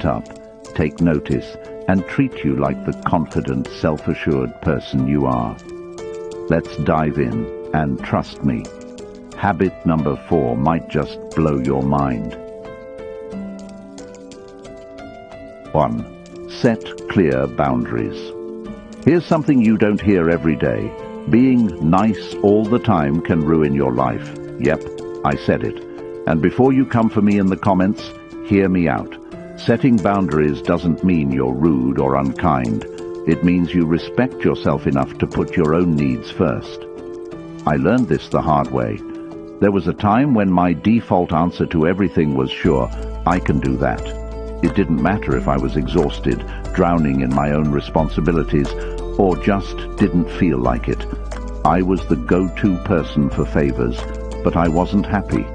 get up, take notice, and treat you like the confident, self-assured person you are. Let's dive in, and trust me, habit number 4 might just blow your mind. 1. Set clear boundaries. Here's something you don't hear every day. Being nice all the time can ruin your life. Yep, I said it. And before you come for me in the comments, hear me out. Setting boundaries doesn't mean you're rude or unkind. It means you respect yourself enough to put your own needs first. I learned this the hard way. There was a time when my default answer to everything was sure, I can do that. It didn't matter if I was exhausted, drowning in my own responsibilities, or just didn't feel like it. I was the go-to person for favors, but I wasn't happy.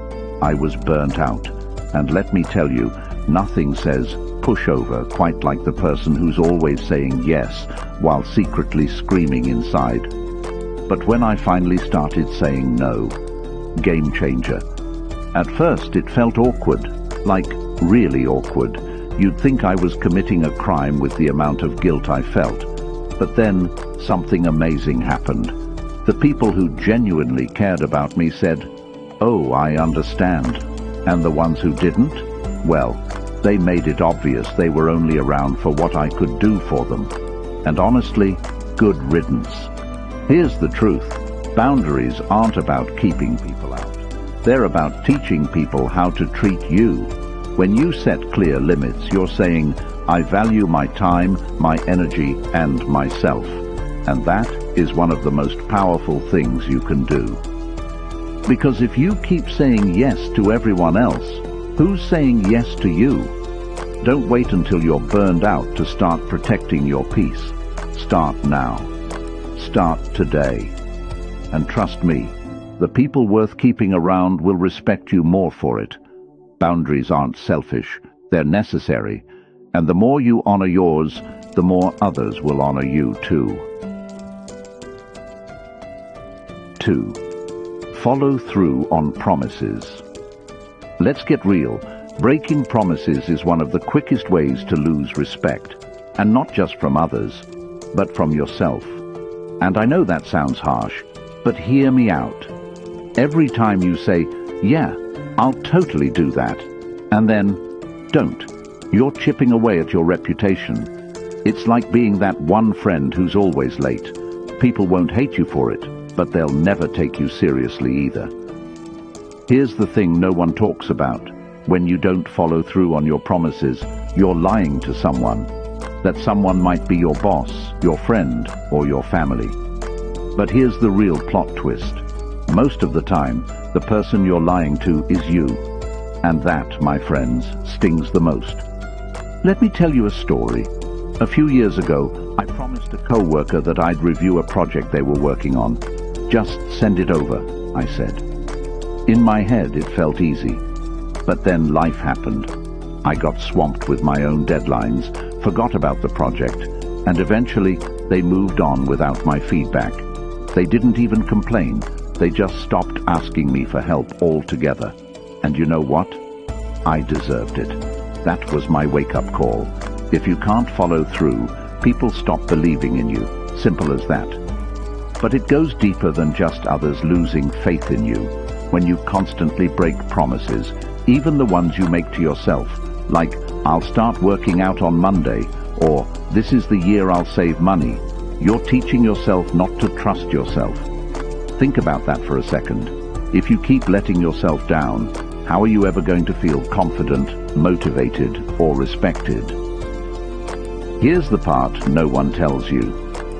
I was burnt out. And let me tell you, nothing says pushover quite like the person who's always saying yes while secretly screaming inside. But when I finally started saying no, game changer. At first it felt awkward, like really awkward. You'd think I was committing a crime with the amount of guilt I felt. But then something amazing happened. The people who genuinely cared about me said, "Oh, I understand." And the ones who didn't? Well, they made it obvious they were only around for what I could do for them. And honestly, good riddance. Here's the truth. Boundaries aren't about keeping people out. They're about teaching people how to treat you. When you set clear limits, you're saying, I value my time, my energy, and myself. And that is one of the most powerful things you can do. Because if you keep saying yes to everyone else, who's saying yes to you? Don't wait until you're burned out to start protecting your peace. Start now. Start today. And trust me, the people worth keeping around will respect you more for it. Boundaries aren't selfish, they're necessary. And the more you honor yours, the more others will honor you too. 2. Follow through on promises. Let's get real. Breaking promises is one of the quickest ways to lose respect. And not just from others, but from yourself. And I know that sounds harsh, but hear me out. Every time you say, yeah, I'll totally do that, and then don't, you're chipping away at your reputation. It's like being that one friend who's always late. People won't hate you for it, but they'll never take you seriously either. Here's the thing no one talks about. When you don't follow through on your promises, you're lying to someone. That someone might be your boss, your friend, or your family. But here's the real plot twist. Most of the time, the person you're lying to is you. And that, my friends, stings the most. Let me tell you a story. A few years ago, I promised a co-worker that I'd review a project they were working on. Just send it over, I said. In my head, it felt easy. But then life happened. I got swamped with my own deadlines, forgot about the project, and eventually they moved on without my feedback. They didn't even complain. They just stopped asking me for help altogether. And you know what? I deserved it. That was my wake-up call. If you can't follow through, people stop believing in you. Simple as that. But it goes deeper than just others losing faith in you. When you constantly break promises, even the ones you make to yourself, like, I'll start working out on Monday, or this is the year I'll save money, you're teaching yourself not to trust yourself. Think about that for a second. If you keep letting yourself down, how are you ever going to feel confident, motivated, or respected? Here's the part no one tells you.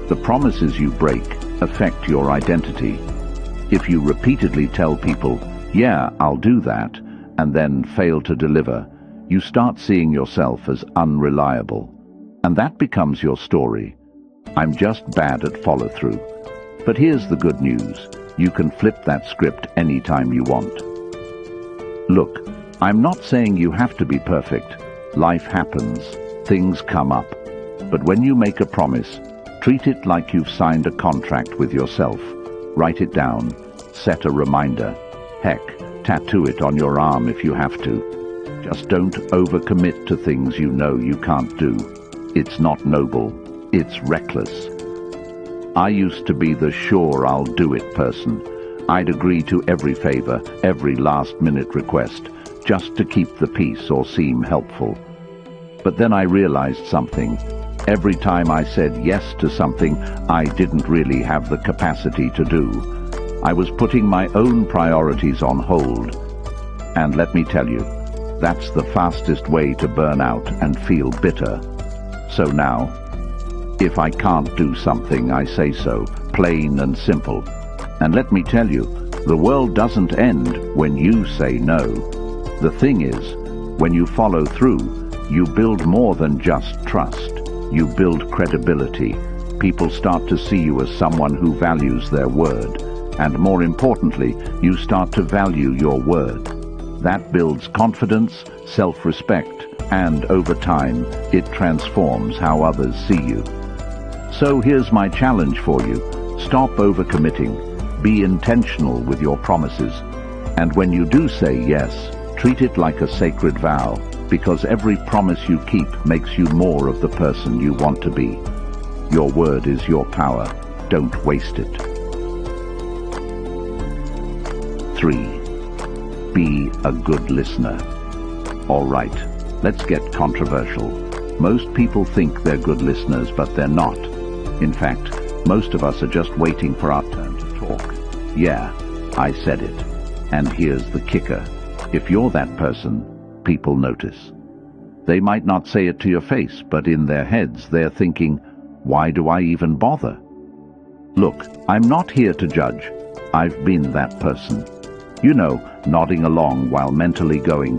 The promises you break affect your identity. If you repeatedly tell people, yeah, I'll do that, and then fail to deliver, you start seeing yourself as unreliable. And that becomes your story. I'm just bad at follow-through. But here's the good news. You can flip that script anytime you want. Look, I'm not saying you have to be perfect. Life happens. Things come up. But when you make a promise, treat it like you've signed a contract with yourself. Write it down. Set a reminder. Heck, tattoo it on your arm if you have to. Just don't overcommit to things you know you can't do. It's not noble, it's reckless. I used to be the sure I'll do it person. I'd agree to every favor, every last-minute request, just to keep the peace or seem helpful. But then I realized something. Every time I said yes to something I didn't really have the capacity to do, I was putting my own priorities on hold. And let me tell you, that's the fastest way to burn out and feel bitter. So now, if I can't do something, I say so, plain and simple. And let me tell you, the world doesn't end when you say no. The thing is, when you follow through, you build more than just trust. You build credibility. People start to see you as someone who values their word. And more importantly, you start to value your word. That builds confidence, self-respect, and over time, it transforms how others see you. So here's my challenge for you. Stop overcommitting. Be intentional with your promises. And when you do say yes, treat it like a sacred vow, because every promise you keep makes you more of the person you want to be. Your word is your power. Don't waste it. 3. Be a good listener. All right, let's get controversial. Most people think they're good listeners, but they're not. In fact, most of us are just waiting for our turn to talk. Yeah, I said it. And here's the kicker. If you're that person, people notice. They might not say it to your face, but in their heads they're thinking, why do I even bother? Look, I'm not here to judge. I've been that person. You know, nodding along while mentally going,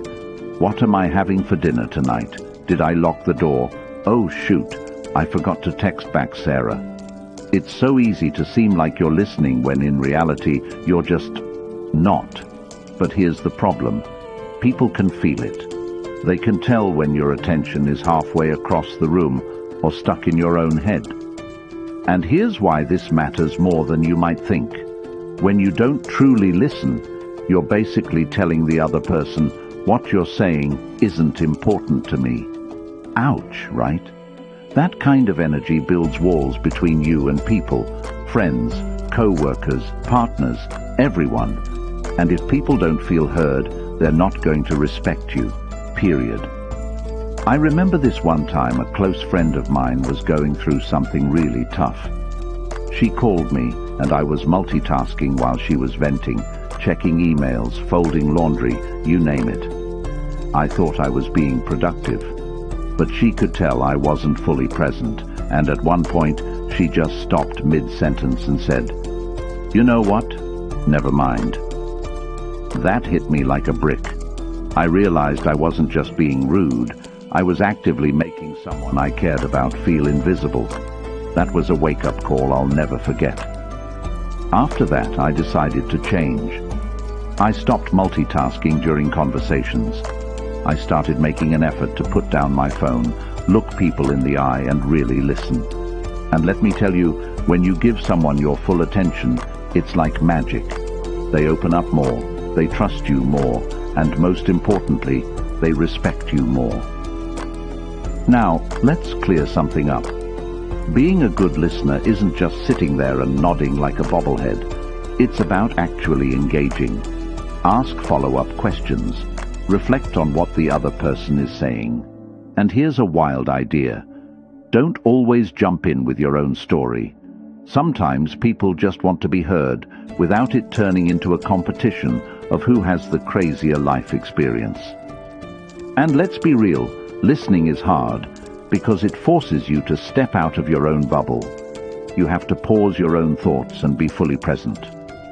what am I having for dinner tonight? Did I lock the door? Oh shoot, I forgot to text back Sarah. It's so easy to seem like you're listening when in reality you're just not. But here's the problem. People can feel it. They can tell when your attention is halfway across the room or stuck in your own head. And here's why this matters more than you might think. When you don't truly listen, you're basically telling the other person, what you're saying isn't important to me. Ouch, right? That kind of energy builds walls between you and people, friends, co-workers, partners, everyone. And if people don't feel heard, they're not going to respect you, period. I remember this one time a close friend of mine was going through something really tough. She called me, and I was multitasking while she was venting, checking emails, folding laundry, you name it. I thought I was being productive, but she could tell I wasn't fully present, and at one point she just stopped mid-sentence and said, "You know what? Never mind." That hit me like a brick. I realized I wasn't just being rude, I was actively making someone I cared about feel invisible. That was a wake-up call I'll never forget. After that, I decided to change. I stopped multitasking during conversations. I started making an effort to put down my phone, look people in the eye, and really listen. And let me tell you, when you give someone your full attention, it's like magic. They open up more, they trust you more, and most importantly, they respect you more. Now, let's clear something up. Being a good listener isn't just sitting there and nodding like a bobblehead. It's about actually engaging. Ask follow-up questions. Reflect on what the other person is saying. And here's a wild idea. Don't always jump in with your own story. Sometimes people just want to be heard without it turning into a competition of who has the crazier life experience. And let's be real, listening is hard because it forces you to step out of your own bubble. You have to pause your own thoughts and be fully present.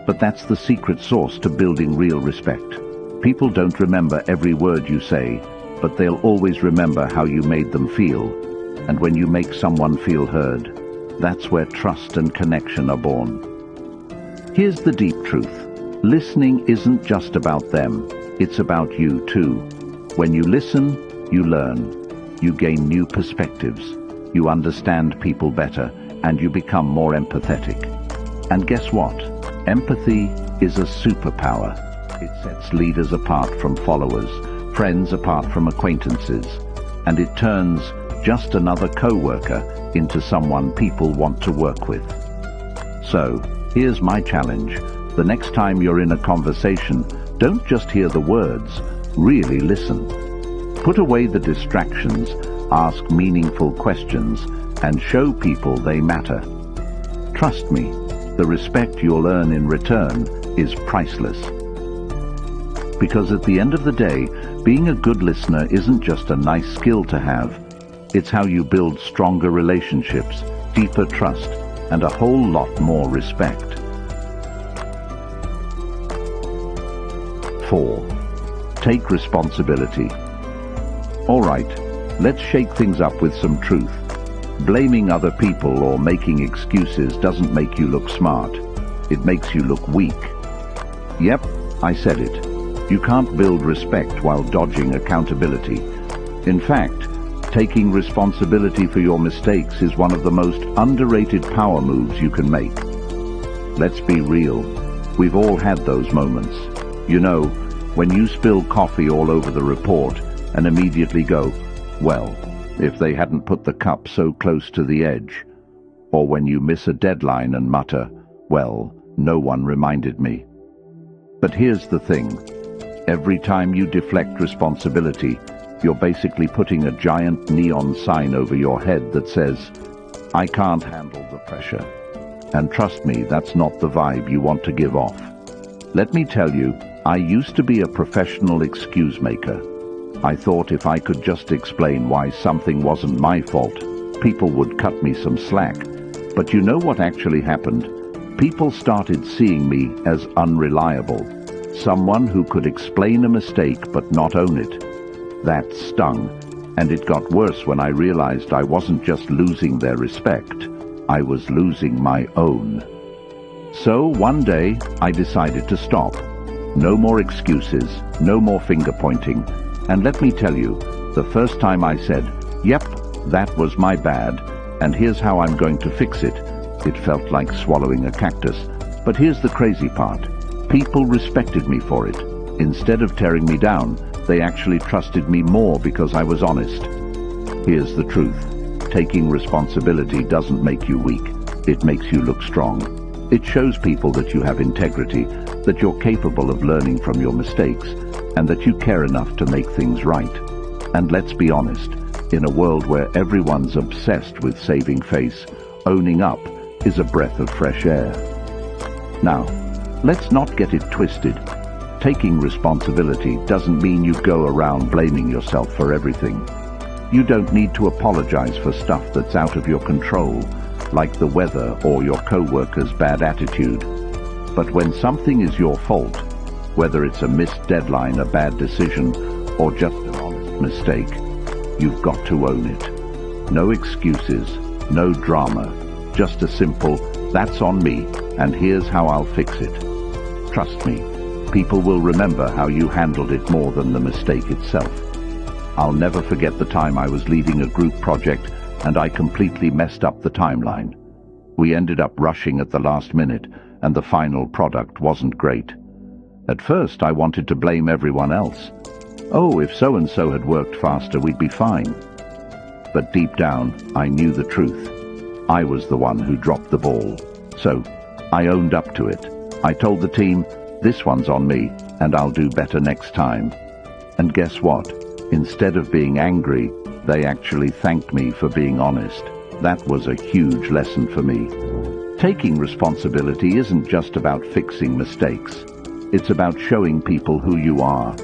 But that's the secret sauce to building real respect. People don't remember every word you say, but they'll always remember how you made them feel. And when you make someone feel heard, that's where trust and connection are born. Here's the deep truth. Listening isn't just about them, it's about you too. When you listen, you learn. You gain new perspectives. You understand people better, and you become more empathetic. And guess what? Empathy is a superpower. It sets leaders apart from followers, friends apart from acquaintances, and it turns just another co-worker into someone people want to work with. So, here's my challenge. The next time you're in a conversation, don't just hear the words, really listen. Put away the distractions, ask meaningful questions, and show people they matter. Trust me, the respect you'll earn in return is priceless. Because at the end of the day, being a good listener isn't just a nice skill to have. It's how you build stronger relationships, deeper trust, and a whole lot more respect. 4. Take responsibility. All right, let's shake things up with some truth. Blaming other people or making excuses doesn't make you look smart. It makes you look weak. Yep, I said it. You can't build respect while dodging accountability. In fact, taking responsibility for your mistakes is one of the most underrated power moves you can make. Let's be real. We've all had those moments. You know, when you spill coffee all over the report and immediately go, well, if they hadn't put the cup so close to the edge. Or when you miss a deadline and mutter, well, no one reminded me. But here's the thing. Every time you deflect responsibility, you're basically putting a giant neon sign over your head that says, I can't handle the pressure. And trust me, that's not the vibe you want to give off. Let me tell you, I used to be a professional excuse maker. I thought if I could just explain why something wasn't my fault, people would cut me some slack. But you know what actually happened? People started seeing me as unreliable, someone who could explain a mistake but not own it. That stung, and it got worse when I realized I wasn't just losing their respect, I was losing my own. So one day, I decided to stop. No more excuses, no more finger pointing. And let me tell you, the first time I said, yep, that was my bad, and here's how I'm going to fix it, it felt like swallowing a cactus. But here's the crazy part. People respected me for it. Instead of tearing me down, they actually trusted me more because I was honest. Here's the truth. Taking responsibility doesn't make you weak. It makes you look strong. It shows people that you have integrity, that you're capable of learning from your mistakes, and that you care enough to make things right. And let's be honest, in a world where everyone's obsessed with saving face, owning up is a breath of fresh air. Now, let's not get it twisted. Taking responsibility doesn't mean you go around blaming yourself for everything. You don't need to apologize for stuff that's out of your control, like the weather or your co-worker's bad attitude. But when something is your fault, whether it's a missed deadline, a bad decision, or just an honest mistake, you've got to own it. No excuses, no drama, just a simple, that's on me, and here's how I'll fix it. Trust me, people will remember how you handled it more than the mistake itself. I'll never forget the time I was leading a group project and I completely messed up the timeline. We ended up rushing at the last minute, and the final product wasn't great. At first, I wanted to blame everyone else. Oh, if so-and-so had worked faster, we'd be fine. But deep down, I knew the truth. I was the one who dropped the ball. So, I owned up to it. I told the team, this one's on me, and I'll do better next time. And guess what? Instead of being angry, they actually thanked me for being honest. That was a huge lesson for me. Taking responsibility isn't just about fixing mistakes. It's about showing people who you are.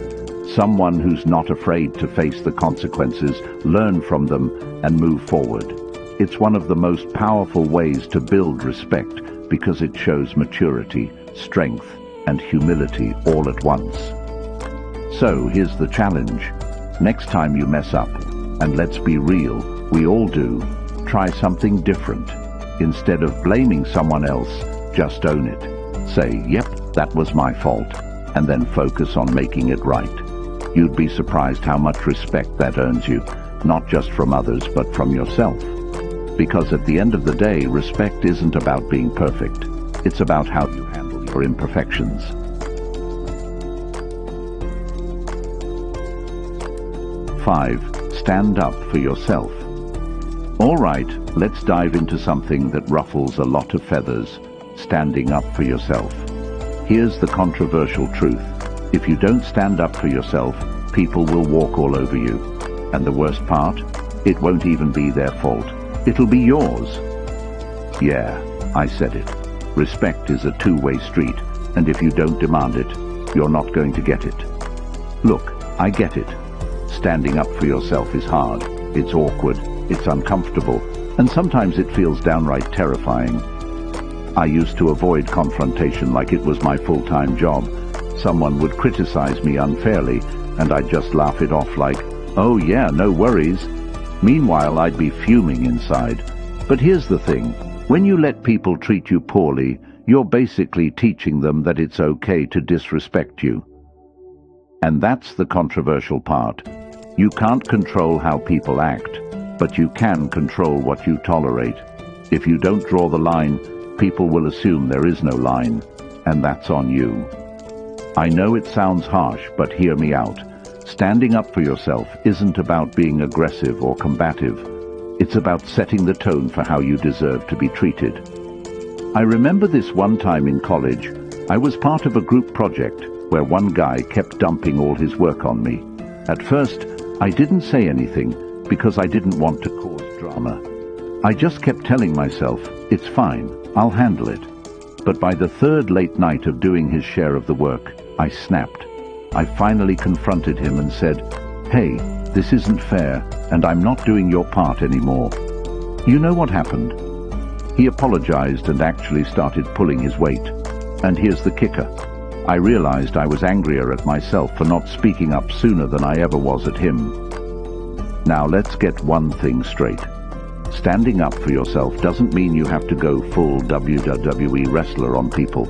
Someone who's not afraid to face the consequences, learn from them, and move forward. It's one of the most powerful ways to build respect because it shows maturity, strength, and humility all at once. So here's the challenge. Next time you mess up, and let's be real, we all do, try something different. Instead of blaming someone else, just own it. Say, yep, that was my fault, and then focus on making it right. You'd be surprised how much respect that earns you, not just from others, but from yourself. Because at the end of the day, respect isn't about being perfect. It's about how you handle your imperfections. 5. Stand up for yourself. All right, let's dive into something that ruffles a lot of feathers: standing up for yourself. Here's the controversial truth. If you don't stand up for yourself, people will walk all over you. And the worst part? It won't even be their fault. It'll be yours. Yeah, I said it. Respect is a two-way street, and if you don't demand it, you're not going to get it. Look, I get it. Standing up for yourself is hard. It's awkward, it's uncomfortable, and sometimes it feels downright terrifying. I used to avoid confrontation like it was my full-time job. Someone would criticize me unfairly, and I'd just laugh it off like, "Oh yeah, no worries." Meanwhile, I'd be fuming inside. But here's the thing. When you let people treat you poorly, you're basically teaching them that it's okay to disrespect you. And that's the controversial part. You can't control how people act, but you can control what you tolerate. If you don't draw the line, people will assume there is no line, and that's on you. I know it sounds harsh, but hear me out. Standing up for yourself isn't about being aggressive or combative. It's about setting the tone for how you deserve to be treated. I remember this one time in college. I was part of a group project where one guy kept dumping all his work on me. At first, I didn't say anything because I didn't want to cause drama. I just kept telling myself, "It's fine, I'll handle it." But by the third late night of doing his share of the work, I snapped. I finally confronted him and said, "Hey, this isn't fair, and I'm not doing your part anymore." You know what happened? He apologized and actually started pulling his weight. And here's the kicker. I realized I was angrier at myself for not speaking up sooner than I ever was at him. Now let's get one thing straight. Standing up for yourself doesn't mean you have to go full WWE wrestler on people.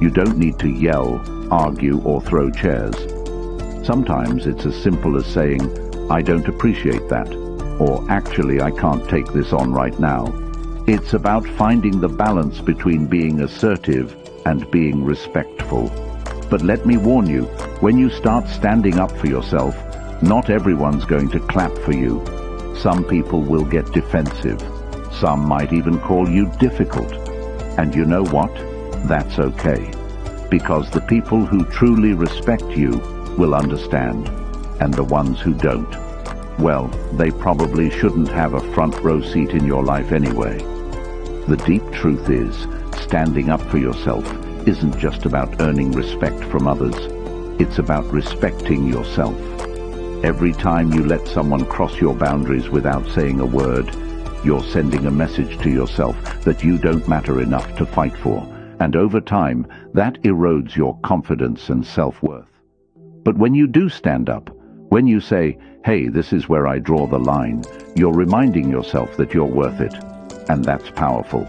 You don't need to yell, argue, or throw chairs. Sometimes it's as simple as saying, "I don't appreciate that," or "Actually, I can't take this on right now." It's about finding the balance between being assertive and being respectful. But let me warn you, when you start standing up for yourself, not everyone's going to clap for you. Some people will get defensive. Some might even call you difficult. And you know what? That's okay. Because the people who truly respect you will understand. And the ones who don't, well, they probably shouldn't have a front row seat in your life anyway. The deep truth is, standing up for yourself isn't just about earning respect from others. It's about respecting yourself. Every time you let someone cross your boundaries without saying a word, you're sending a message to yourself that you don't matter enough to fight for. And over time, that erodes your confidence and self-worth. But when you do stand up, when you say, "Hey, this is where I draw the line," you're reminding yourself that you're worth it. And that's powerful.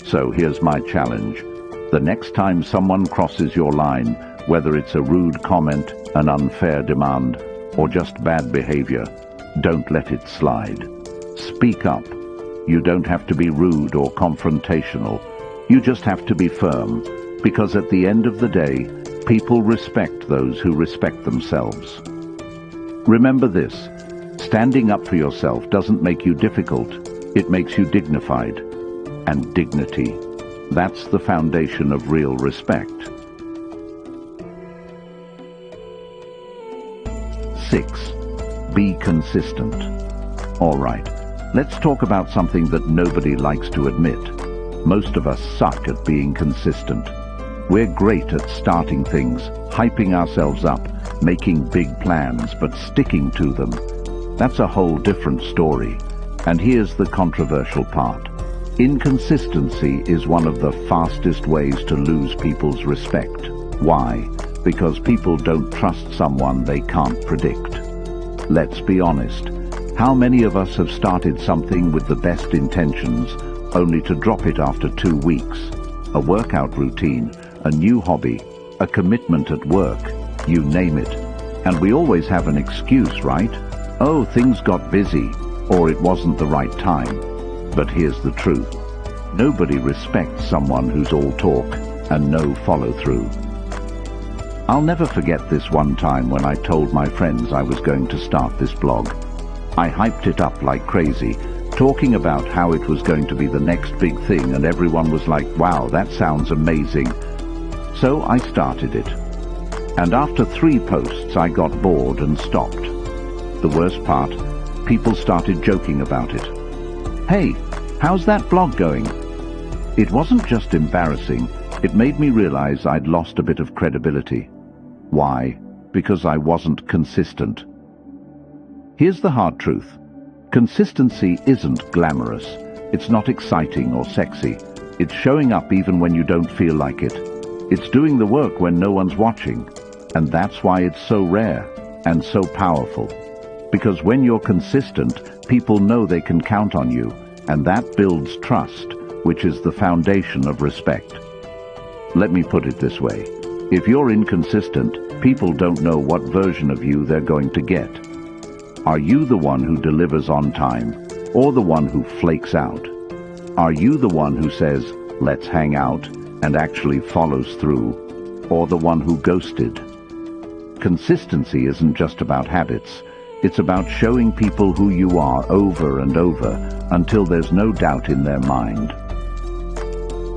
So here's my challenge. The next time someone crosses your line, whether it's a rude comment, an unfair demand, or just bad behavior, don't let it slide. Speak up. You don't have to be rude or confrontational. You just have to be firm, because at the end of the day, people respect those who respect themselves. Remember this, standing up for yourself doesn't make you difficult, it makes you dignified. And dignity, that's the foundation of real respect. 6. Be consistent. All right, let's talk about something that nobody likes to admit. Most of us suck at being consistent. We're great at starting things, hyping ourselves up, making big plans, but sticking to them. That's a whole different story. And here's the controversial part. Inconsistency is one of the fastest ways to lose people's respect. Why? Because people don't trust someone they can't predict. Let's be honest. How many of us have started something with the best intentions, only to drop it after 2 weeks? A workout routine, a new hobby, a commitment at work, you name it. And we always have an excuse, right? Oh, things got busy, or it wasn't the right time. But here's the truth. Nobody respects someone who's all talk and no follow-through. I'll never forget this one time when I told my friends I was going to start this blog. I hyped it up like crazy, talking about how it was going to be the next big thing, and everyone was like, wow, that sounds amazing. So I started it. And after 3 posts I got bored and stopped. The worst part, people started joking about it. Hey, how's that blog going? It wasn't just embarrassing, it made me realize I'd lost a bit of credibility. Why? Because I wasn't consistent. Here's the hard truth. Consistency isn't glamorous. It's not exciting or sexy. It's showing up even when you don't feel like it. It's doing the work when no one's watching. And that's why it's so rare and so powerful. Because when you're consistent, people know they can count on you, and that builds trust, which is the foundation of respect. Let me put it this way. If you're inconsistent, people don't know what version of you they're going to get. Are you the one who delivers on time, or the one who flakes out? Are you the one who says, let's hang out, and actually follows through, or the one who ghosted? Consistency isn't just about habits. It's about showing people who you are over and over until there's no doubt in their mind.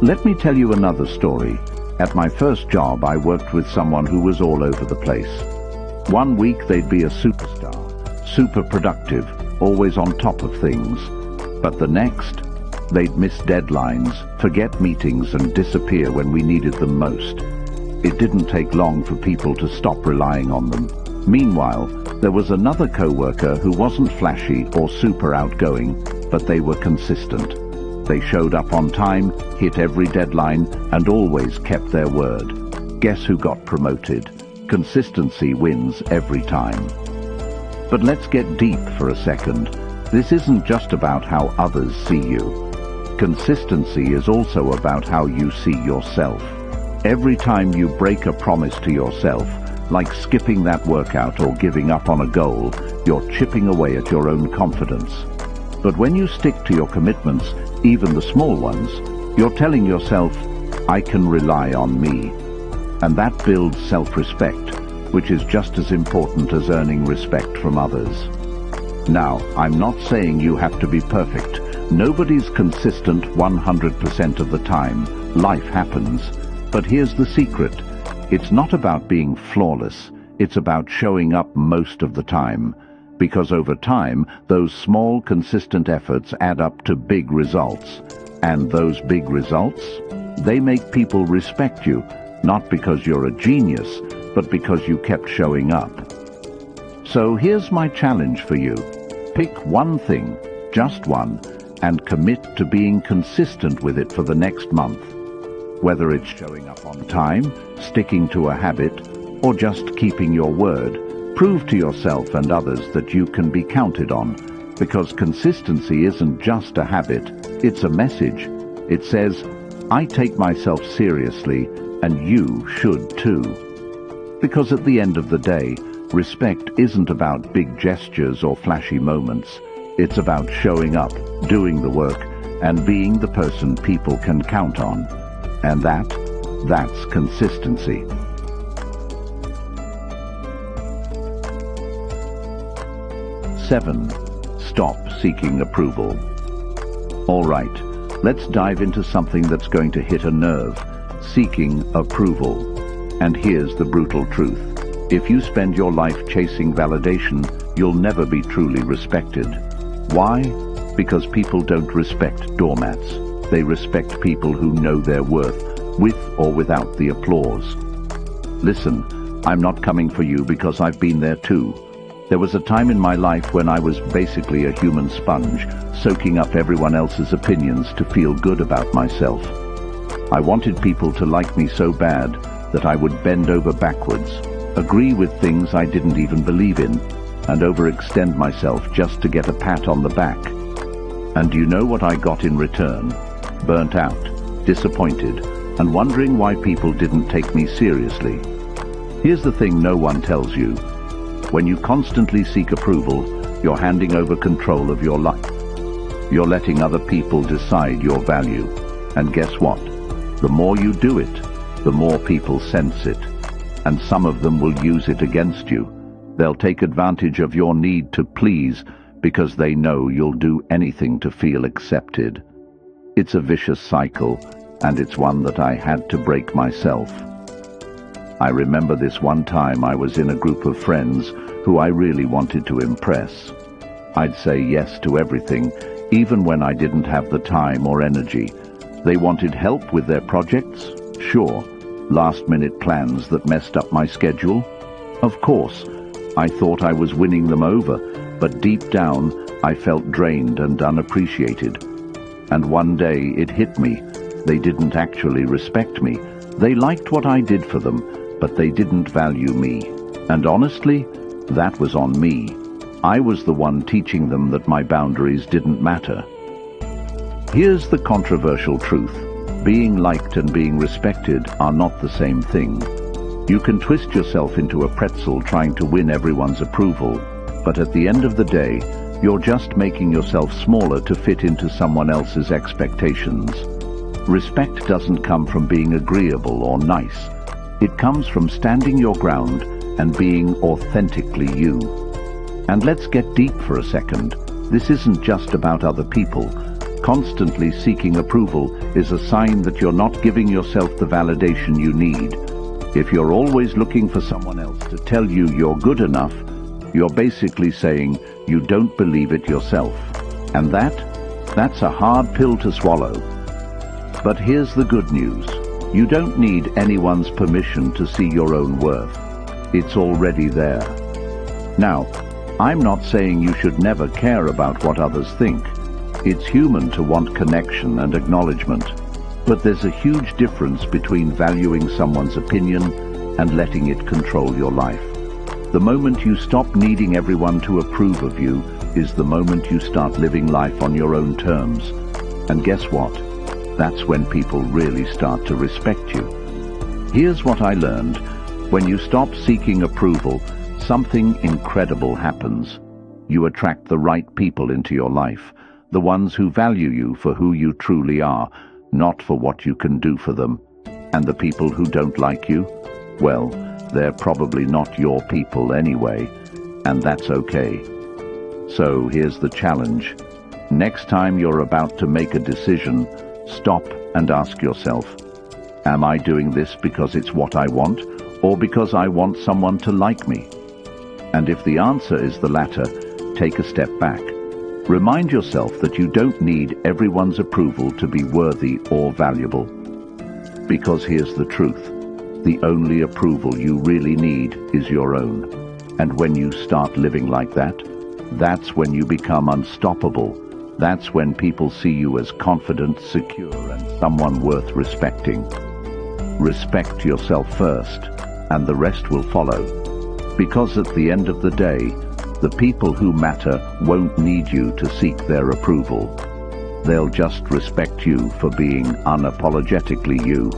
Let me tell you another story. At my first job, I worked with someone who was all over the place. One week they'd be a superstar, super productive, always on top of things. But the next, they'd miss deadlines, forget meetings, and disappear when we needed them most. It didn't take long for people to stop relying on them. Meanwhile, there was another co-worker who wasn't flashy or super outgoing, but they were consistent. They showed up on time, hit every deadline, and always kept their word. Guess who got promoted? Consistency wins every time. But let's get deep for a second. This isn't just about how others see you. Consistency is also about how you see yourself. Every time you break a promise to yourself, like skipping that workout or giving up on a goal, you're chipping away at your own confidence. But when you stick to your commitments, even the small ones, you're telling yourself, I can rely on me. And that builds self-respect, which is just as important as earning respect from others. Now, I'm not saying you have to be perfect. Nobody's consistent 100% of the time. Life happens. But here's the secret. It's not about being flawless. It's about showing up most of the time. Because over time, those small, consistent efforts add up to big results. And those big results? They make people respect you, not because you're a genius, but because you kept showing up. So here's my challenge for you. Pick one thing, just one, and commit to being consistent with it for the next month. Whether it's showing up on time, sticking to a habit, or just keeping your word, prove to yourself and others that you can be counted on, because consistency isn't just a habit, it's a message. It says, I take myself seriously, and you should too. Because at the end of the day, respect isn't about big gestures or flashy moments. It's about showing up, doing the work, and being the person people can count on. And that's consistency. Seven, stop seeking approval. All right, let's dive into something that's going to hit a nerve, seeking approval. And here's the brutal truth. If you spend your life chasing validation, you'll never be truly respected. Why? Because people don't respect doormats. They respect people who know their worth, with or without the applause. Listen, I'm not coming for you because I've been there too. There was a time in my life when I was basically a human sponge, soaking up everyone else's opinions to feel good about myself. I wanted people to like me so bad that I would bend over backwards, agree with things I didn't even believe in, and overextend myself just to get a pat on the back. And do you know what I got in return? Burnt out, disappointed, and wondering why people didn't take me seriously. Here's the thing no one tells you. When you constantly seek approval, you're handing over control of your life. You're letting other people decide your value. And guess what? The more you do it, the more people sense it. and some of them will use it against you. They'll take advantage of your need to please because they know you'll do anything to feel accepted. It's a vicious cycle, and it's one that I had to break myself. I remember this one time I was in a group of friends who I really wanted to impress. I'd say yes to everything, even when I didn't have the time or energy. They wanted help with their projects? Sure. Last-minute plans that messed up my schedule? Of course. I thought I was winning them over, but deep down I felt drained and unappreciated. And one day it hit me. They didn't actually respect me. They liked what I did for them, but they didn't value me. And honestly, that was on me. I was the one teaching them that my boundaries didn't matter. Here's the controversial truth. Being liked and being respected are not the same thing. You can twist yourself into a pretzel trying to win everyone's approval, but at the end of the day, you're just making yourself smaller to fit into someone else's expectations. Respect doesn't come from being agreeable or nice. It comes from standing your ground and being authentically you. And let's get deep for a second. This isn't just about other people. Constantly seeking approval is a sign that you're not giving yourself the validation you need. If you're always looking for someone else to tell you you're good enough, you're basically saying you don't believe it yourself. And that's a hard pill to swallow. But here's the good news. You don't need anyone's permission to see your own worth. It's already there. Now, I'm not saying you should never care about what others think. It's human to want connection and acknowledgement. But there's a huge difference between valuing someone's opinion and letting it control your life. The moment you stop needing everyone to approve of you is the moment you start living life on your own terms. And guess what? That's when people really start to respect you. Here's what I learned. When you stop seeking approval, something incredible happens. You attract the right people into your life, the ones who value you for who you truly are, not for what you can do for them. And the people who don't like you, well, they're probably not your people anyway, and that's okay. So here's the challenge. Next time you're about to make a decision, stop and ask yourself, am I doing this because it's what I want, or because I want someone to like me? And if the answer is the latter, take a step back. Remind yourself that you don't need everyone's approval to be worthy or valuable. Because here's the truth. The only approval you really need is your own. And when you start living like that, that's when you become unstoppable. That's when people see you as confident, secure, and someone worth respecting. Respect yourself first, and the rest will follow. Because at the end of the day, the people who matter won't need you to seek their approval. They'll just respect you for being unapologetically you.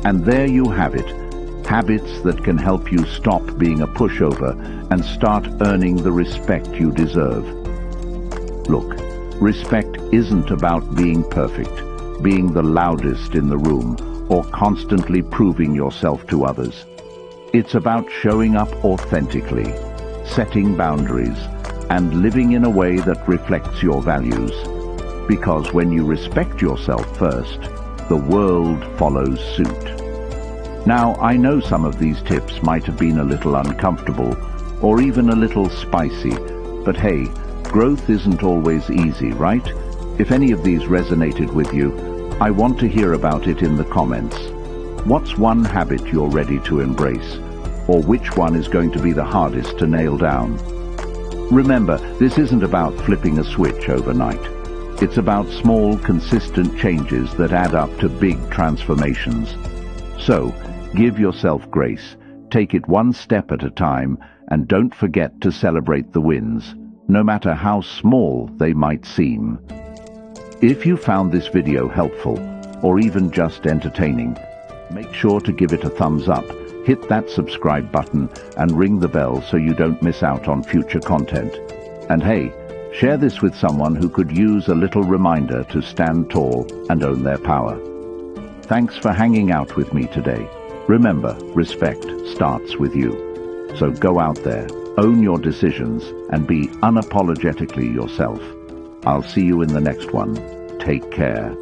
And there you have it. Habits that can help you stop being a pushover and start earning the respect you deserve. Look, respect isn't about being perfect, being the loudest in the room, or constantly proving yourself to others. It's about showing up authentically, setting boundaries, and living in a way that reflects your values. Because when you respect yourself first, the world follows suit. Now, I know some of these tips might have been a little uncomfortable, or even a little spicy, but hey, growth isn't always easy, right? If any of these resonated with you, I want to hear about it in the comments. What's one habit you're ready to embrace? Or which one is going to be the hardest to nail down? Remember, this isn't about flipping a switch overnight. It's about small, consistent changes that add up to big transformations. So, give yourself grace, take it one step at a time, and don't forget to celebrate the wins, no matter how small they might seem. If you found this video helpful, or even just entertaining, make sure to give it a thumbs up, hit that subscribe button, and ring the bell so you don't miss out on future content. And hey, Share this with someone who could use a little reminder to stand tall and own their power. Thanks for hanging out with me today. Remember, respect starts with you. So go out there, own your decisions, and be unapologetically yourself. I'll see you in the next one. Take care.